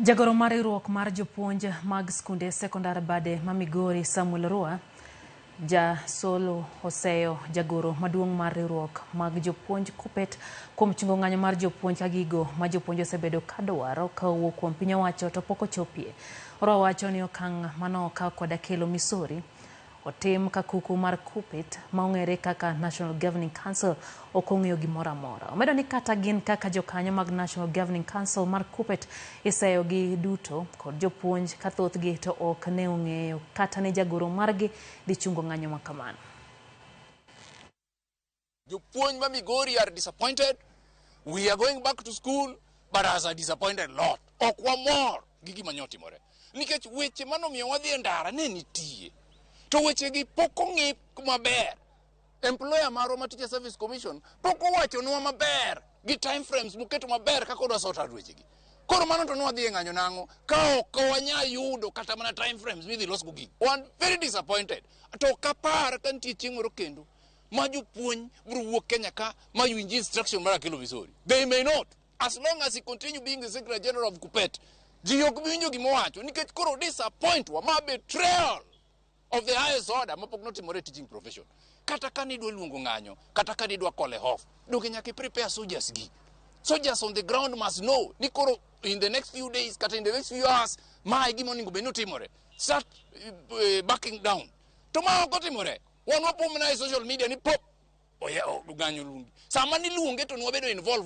Jagoro mar riwruok mar jopuonj mag skunde sekondar bade ma Migori Samuel Jasolo seyo jagoro maduong' mar riwruok mag jopuonj KUPPET kuom chungo ng'anyo mar jopuonj ka gigo ma jopuonj osebedo ka dwaro ka owuok kuom piny owacho to pok ochopie. Oro wacho ni okang' mano okaw kod Akello Misori otim ka kuku mar KUPPET ma ong'ere kaka National Governing Council ok ong'eyo gimoro amora. Omedo ni kata gin kaka jokanyo mag National Governing Council mar KUPPET iseyo gi duto kod jopuonj ka thothgi to ok ne ong'eyo kata ne jagoro margi di chungo ng'anyo ma kamano. Jopuonj ma Migori are disappointed. We are going back to school, but as a disappointed lot. Ok wamor gi gima ne otimore. Nikech weche manomiyo wadhi e ndara ne nitie. To weche gi pok ong'i maber. Employer marwa ma Teacher Service Commission pok owachonwa maber gi time frames muketo maber kaka odwa sort out weche gi. Koro mano to nwadhi e ng'anyo nang'o ka ok wanya yudo kata mana time frames midhi losgo gigi. One very disappointed. To kapar ka nitie chieng' moro kendo ma jopuonj biro wuok Kenya ka ma winji instruction mar Akello Misori. They may not. As long as he continue being the Secretary General of KUPPET, ji ok winjo gimowacho nikech koro disappoint wa ma betrayal of the highest order mapok notimore teaching profession. Kata ka nidwa luongo ng'anyo, kata ka nidwa kole off, doge nyaka prepare soldiers gi. Soldiers on the ground must know ni koro in the next few days, kata in the next few hours, ma gima onego bed ni otimore. Start backing down. To ma ok otimore. Wan wapomna e social media ni pop. Oya ng'anyo luongi. Sama niluonge to nwabedo involved